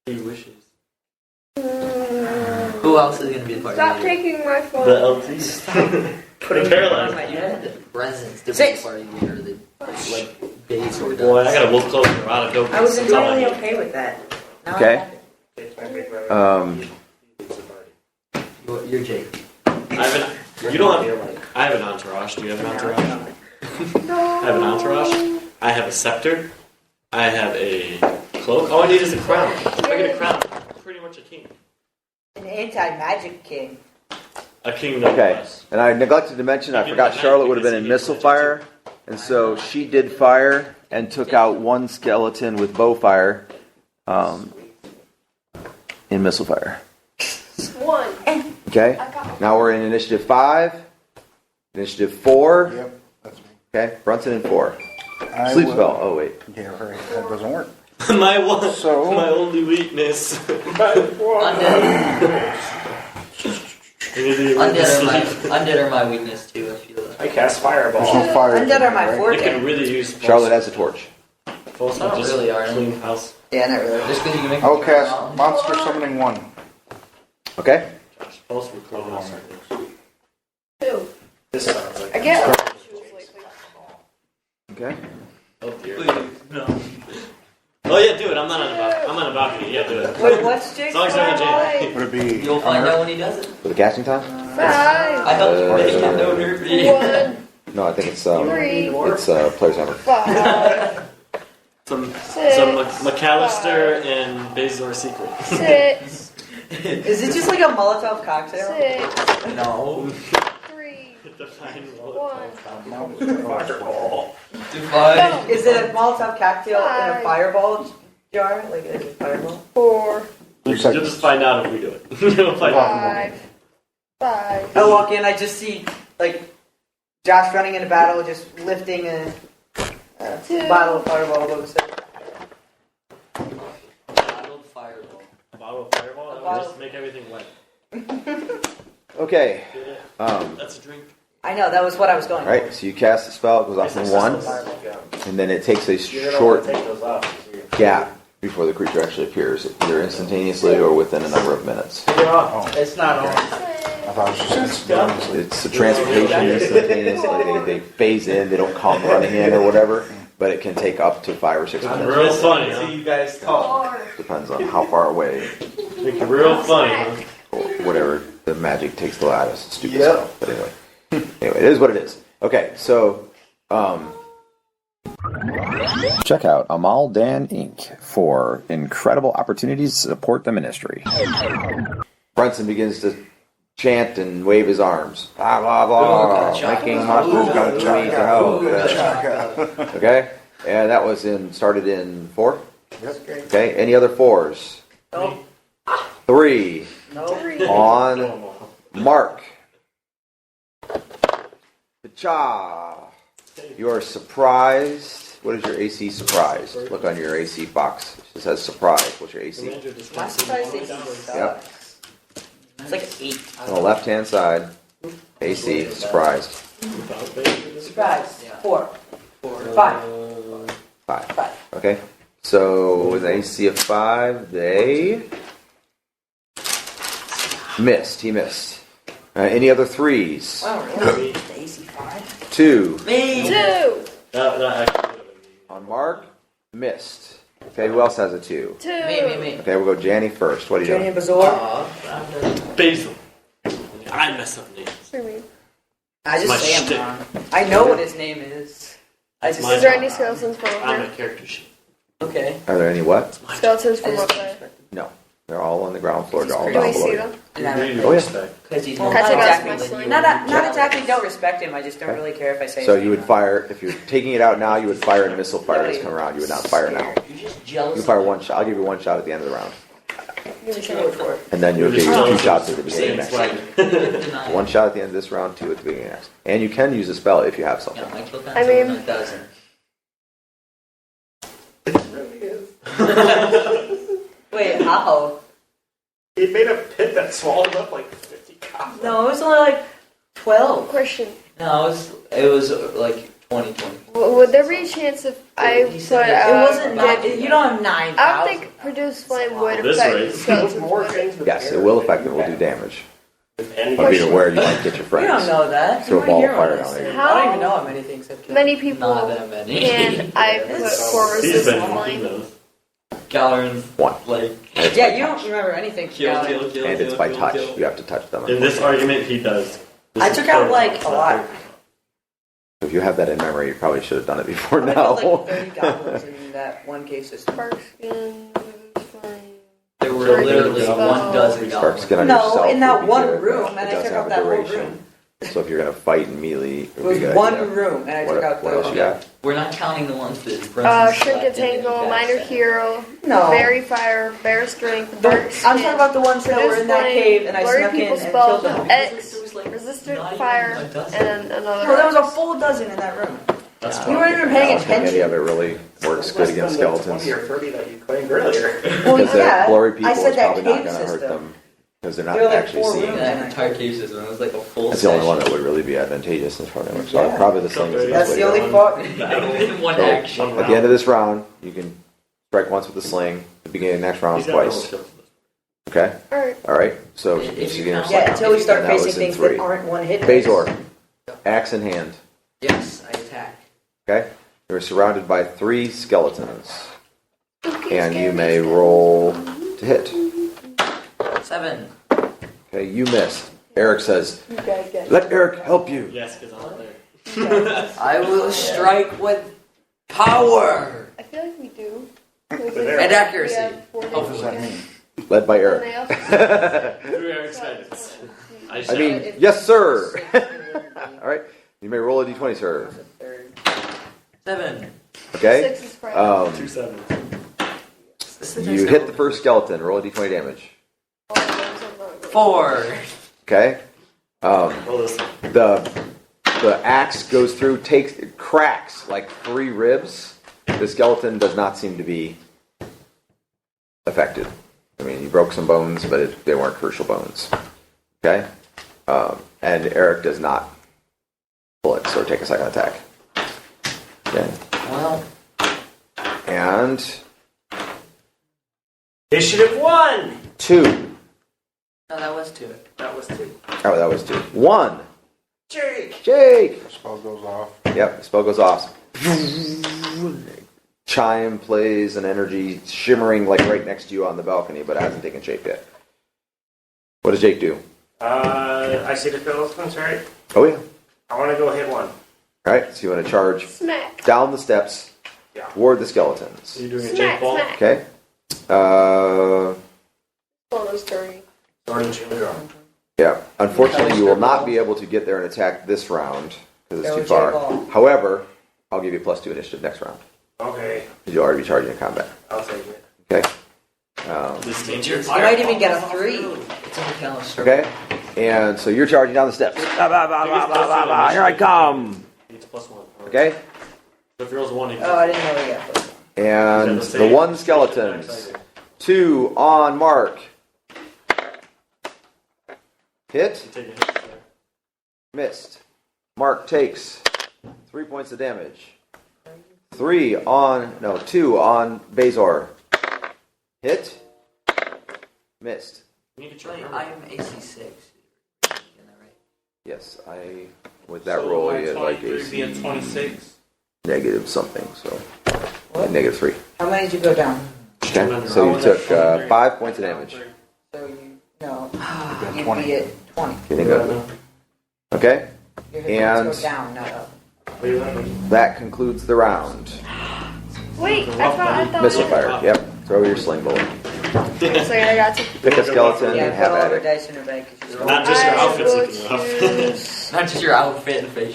He wishes. Who else is gonna be the party Stop leader? taking my phone. The LT. Putting paralyzed. on my head. The presents to be 6. the party leader. The like base or Boy, I gotta wolf close her out of dope. I was entirely okay with that. Now Okay. I'm happy. Um, You You're Jake. I have an. You don't have. I have an entourage. Do you have an entourage? No. I have an entourage. I have a scepter. I have a cloak. All I need is a crown. If I get a crown, I'm pretty much a king. An anti-magic king. A king no Okay, less. and I neglected to mention, I forgot Charlotte would have been in missile fire, and so she did fire and took out one skeleton with bow fire in missile fire. One. Okay, now we're in initiative 5, initiative 4. Yep, that's me. Okay, Brunson in 4. I Sleep will- spell. Oh wait. Yeah, right. That doesn't work. my one. So- My only weakness. Undead are my weakness too. I feel that. I cast Fireball. There's no fire. Undead are my right? I forte. can really use. Charlotte has a torch. Full Not just really, are they? clean house. Yeah, not really. Just because you can make. I will me cast turn monster summoning 1. Okay. Pulse with clean house. Two. This sounds like I get like, Okay. Oh dear. Please, no. Oh yeah, do it. I'm not on a balcony. I'm on a balcony. Yeah, do it. Wait, what's Jake's As long as you're in fireball? jail. Would it be? You'll find out when he does it. For the casting time? five, I helped you make it. No derby. one, No, I think it's three, player's number. 5, Some Six, McAllister and Bazor secret. 6, Is it just like a Molotov cocktail? 6, No. 3, Define 1. Fireball. Divide. Is it a Molotov cocktail in a Five. fireball jar? Like a fireball? 4, You'll just find out if we do it. You'll find out. 5, 5. I walk in, I just see like Josh running into battle, just lifting a Two. bottle of fireball above his head. Bottled fireball. A bottle of Fireball. That would just make everything wet. Okay. Get it? Um, That's a drink. I know, that was what I was going right. So you cast the spell. It goes off in 1, and then it takes a You're gonna want short to take those off. gap before the creature actually appears, either instantaneously or within a number of minutes. It's not on. I thought it was just instantaneously. It's a transportation instantaneous. Like they phase in, they don't come running in or whatever, but it can take up to 5 or 6 It's minutes. real funny, huh? you guys talk. Depends on how far away Make it real funny, huh? or whatever the magic takes the lattice. It's stupid stuff. But anyway, it is what it is. Okay, so check out Amal Dan Inc. for incredible opportunities to support the ministry. Brunson begins to chant and wave his arms. Blah, blah, blah. Making monsters come to me to help. Okay? And that was started in 4? Okay, any other 4s? Nope. 3. Nope. On Mark. Cha. You are surprised. What is your AC surprised? Look on your AC box. It says surprise. What's your AC? My surprise is Yep. it's like an 8. On the left hand side, AC surprised. Surprise. 4. 5. 5. Okay. So with an AC of 5, they missed. He missed. Any other 3s? Wow, really? The AC 5? 2. Me. 2, On Mark, missed. Okay, who else has a 2? 2. Me. Okay, we'll go Janny first. What are you Jenny doing? and Bazor. Basil. I mess up names. I just My say shtick. him wrong. I know what his name is. I just My Is there any skeletons from I'm up a character sheet. okay. Are there any what? there? Skeletons from up there. No. They're all on the ground floor. They're all Do down we below see you. them? Oh, yeah. Because he's Well, not not Catch it exactly. out, Wesley. Not exactly. Don't respect him. I just don't really care if I say. So his you name would or fire, if you're taking it out now, you would fire a missile fire that's coming around. You would not fire now. You're just jealous. You fire one shot. I'll give you one shot at the end of the round. Give me not. some. Go for it. And then you'll give you 2 shots at the beginning of Same next. swag. One shot at the end of this round, 2 at the beginning of next. And you can use a spell if you have something. Yeah, Mike took I mean- it doesn't. Wait, how? He made a pit that swallowed up like 50 cows. No, it was only like 12. Question. No, it was like 2020. Would there be a chance if I put It wasn't did- 9. You don't have 9. I don't think produce flame would This affect way. the skeletons. More would it? things with Yes, it will affect it. It will do damage. And But be aware you might get your You don't friends. know that. Throw You a ball weren't of here fire when I down said there. it. I don't even know how many things have killed. Many people Not that many. can I put for He's resistant been he flame? knows. Galeron's One. like And it's Yeah, by you touch. don't remember anything. kill, Galen. kill, kill, And it's kill, by kill, touch. kill. You have to touch them. In this argument, he does. This I is took out perfect. like a lot. If you have that in memory, you probably should have done it before I now. killed like 30 goblins in that one cave system. Spark skin, flame. There were Sure, literally spell. 1 dozen Spark goblins. skin on No, yourself in that would be one good, room, but and it I does took have out a that whole duration. room. So if you're going to fight in melee, it It would was be a good one idea. room, and I took out What else you 30. got? We're not counting the ones that Brenton Shrink and slept in Tangle, the Minor back Hero, No. Fairy Fire, Bear Strength, The- Dark I'm Skin, talking about the ones that were in that Produce cave, and I Blurry snuck in People and Spell, killed them. X, There was like Resistant not even Fire, a dozen. and another. No, there was a full dozen in that room. That's You weren't even paying I don't think any of attention. it really works good against skeletons. 20 or 30 that you claimed earlier. Well, Because the yeah, blurry I people said is that probably not cave going to hurt system. them because they're not There were like actually 4 seeing rooms. it. That entire cave system. It was like a full That's the only one session. that would really be advantageous in this program. So Yeah. probably the sling is the best That's way the to only go. fuck. One So, action. At the end of this round, you can strike once with the sling. At the beginning of the next round, He's got twice. no skills. Okay? Alright. All right. So, If it's you beginning of count- Yeah, until we start And that was facing in things 3. that aren't one hit. Bazor, axe in hand. Yes, I attack. Okay? You're surrounded by 3 skeletons. Okay, And you scary may stuff. roll to hit. 7. Okay, you missed. Eric says, You gotta get let Eric help you. Yes, because I'm not there. I will strike with power I feel like we do. and accuracy. What does that mean? Led by Eric. Through Eric's guidance. I I shall. mean, yes, sir. All right. You may roll a d20, sir. 7. Okay? 6 is Friday. 2 7. You hit the first skeleton. Roll a d20 damage. 4. Okay? Roll this. The axe goes through, cracks like 3 ribs. The skeleton does not seem to be affected. I mean, you broke some bones, but they weren't crucial bones. Okay? And Eric does not pull it, so take a second attack. Okay. Well, And Initiative 1! 2. no, that was 2. That was 2. Oh, that was 2. 1. Jake! Jake! The spell goes off. Yep, the spell goes off. Chime plays an energy shimmering like right next to you on the balcony, but it hasn't taken shape yet. What does Jake do? I see the skeletons, right? Oh, yeah. I want to go hit one. Alright, so you want to charge Smack. down the steps Yeah. toward the skeletons. So you're doing a Smack, Jake ball? smack. Okay? One was dirty. Orange in the draw. Yeah. Unfortunately, you will not be able to get there and attack this round because it's Go too far. J-ball. However, I'll give you +2 initiative next round Okay, because you'll already be charging in combat. I'll take it. Okay? This danger. You might even get a 3. It's in the calendar. Okay? And so you're charging down the steps. Bah, bah, bah, bah, bah, bah, bah. Here I come! It's +1. Okay? So if he rolls 1, he Oh, I didn't know we got those. And the 1 skeletons. 2 on mark. Hit. You take a hit. Yeah. Missed. Mark takes 3 points of damage. 2 on Bazor. Hit. Missed. You need to try. Wait, I am AC 6. Getting that right? Yes, with that roll, you had like AC 26. negative something, so What? -3. How many did you go down? Okay, so you took 5 points of damage. So you, no, got you'd 20. be at 20. You think that- Okay, Your hit points And- go down, not up. that concludes the round. Wait, I thought. Missile fire. Yep. Throw your sling bullet. So I got to. Pick a skeleton Yeah, and put have all at your it. dice in your bag. 'Cause you Not just your I outfits will looking rough. choose- Not just your outfit and face.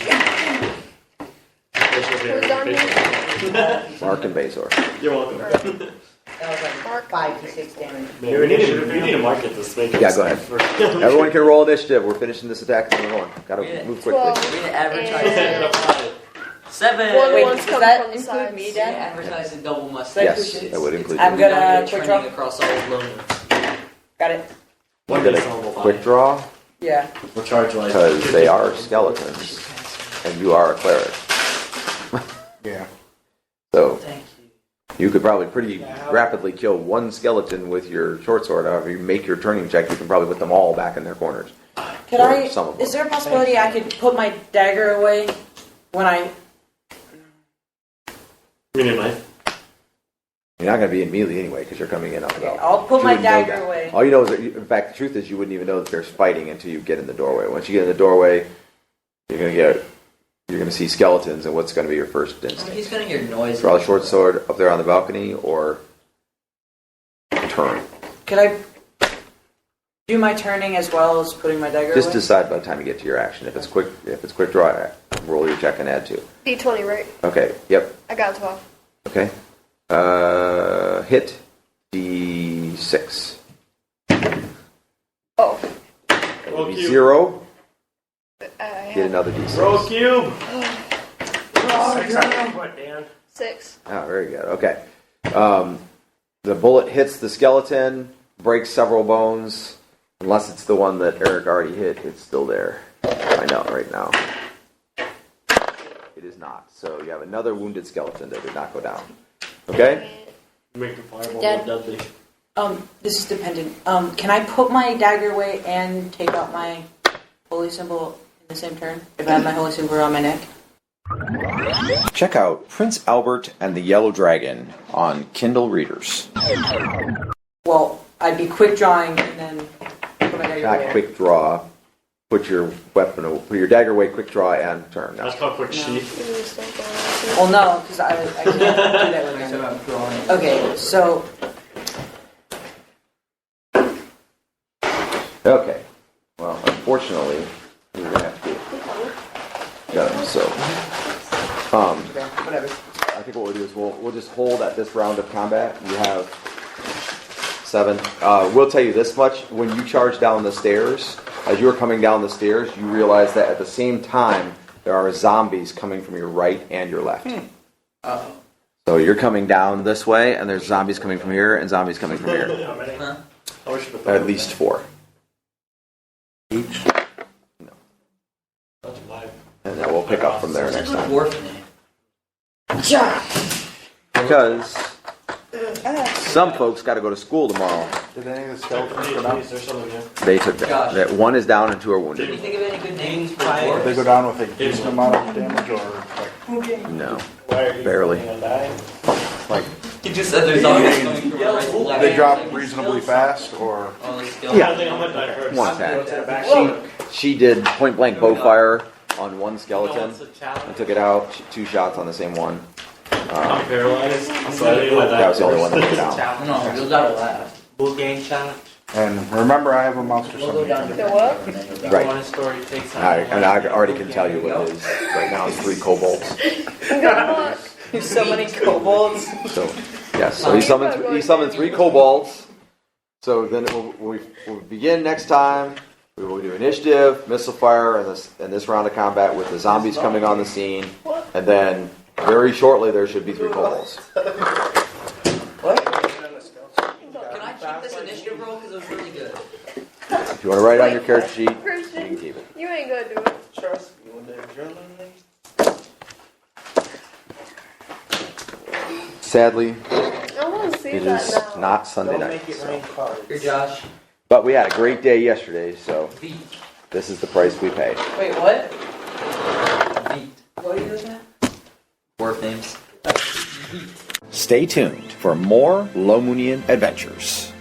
Who's on here? Mark and Bazor. You're welcome. That was like Mark. 5 to 6 damage. Man, we need to market this. Make it Yeah, go ahead. Everyone can roll initiative. We're finishing this attack and we're going. Gotta move quickly. 12. We advertise And- it. 7. One Wait, one's does coming that from the include sides. me, We Dan? advertise in double mustache. Yes, that would include I'm you. gonna United quick trending draw. across all of Lone. Got it. I'm gonna quick draw Yeah. We'll charge like because they are skeletons and you are a cleric. Yeah. So Thank you. you could probably pretty rapidly kill one skeleton with your short sword. However, you make your turning check, you can probably put them all back in their corners. Could Or I? some of them. Is there a possibility I could put my dagger away when I? You mean a knife? You're not going to be in melee anyway because you're coming in up the Okay, belt. I'll put You my wouldn't know dagger that. away. All you know is that, in fact, the truth is you wouldn't even know that there's fighting until you get in the doorway. Once you get in the doorway, you're going to see skeletons, and what's going to be your first instinct? He's gonna hear noise. Draw the short sword up there on the balcony, or turn. Could I do my turning as well as putting my dagger Just away? decide by the time you get to your action. If it's quick draw, roll your check and add 2. D20, right? Okay. Yep. I got 12. Okay. Hit D6. Oh. Roll cube. 0. I Get have another D6. Roll cube. 6 on your foot, Dan. 6. Oh, very good. Okay. The bullet hits the skeleton, breaks several bones. Unless it's the one that Eric already hit, it's still there. Find out right now. It is not. So you have another wounded skeleton that did not go down. Okay? Make the fireball Dad. more deadly. This is dependent. Can I put my dagger away and take out my holy symbol in the same turn? If I have my holy symbol around my neck? Check out Prince Albert and the Yellow Dragon on Kindle Readers. Well, I'd be quick drawing and then put my dagger Not away. quick draw. Put your dagger away, quick draw, and turn. That's Now. called quick sheath. Well, no, because I can't do that with So him. I'm drawing. Okay, so Okay. Well, unfortunately, we're going to have to get him. So, okay, whatever. I think what we'll do is we'll just hold at this round of combat. You have 7. We'll tell you this much. When you charge down the stairs, as you're coming down the stairs, you realize that at the same time, there are zombies coming from your right and your left. Uh-oh. So you're coming down this way, and there's zombies coming from here, and zombies coming from here. How many? Huh? I wish you At least 4. Each. That's wide. And then we'll pick up from there next time. Dwarf name. Because some folks got to go to school tomorrow. Did any of the skeletons go down? Please, there's some of you. They took that. That 1 is down and 2 are Can you wounded. think of any good names for Did they dwarves? go down with a decent amount of damage, or like No. Why are you Barely. planning on dying? Like, He just said there's always coming from right to left. they drop reasonably fast, or Oh, let's go. Yeah. I think I'm gonna die first. 1 Go to the attack. back. She did point blank bow fire on 1 You know skeleton what's the challenge? and took it out. 2 shots on the same one. I'm paralyzed. So I think I'm gonna die That was the only one that first. went down. No, you'll gotta laugh. Bull gang challenge. and remember, I have a monster We'll go down to summon. The what? and then you'll die. Right. One story takes And I already can tell you what it is. Right now it's 3 kobolds. Good luck. There's so many kobolds. So, yes. So he summoned 3 kobolds. So then we'll begin next time. We will do initiative, missile fire, and this round of combat with the zombies coming on the scene. And then very shortly there should be 3 kobolds. What? Can I keep this initiative roll? Because it was really good. If you want to write it on your character sheet, you can Christian, keep it. you ain't gonna do it. Trust me, when they're drilling things. Sadly, I want to see it that is now. not Sunday Don't night. make it so. rain cards. Here, Josh. But we had a great day yesterday, so Beat. this is the price we pay. Wait, what? Beat. What are you looking at? Dwarf names. Stay tuned for more Lomunian adventures.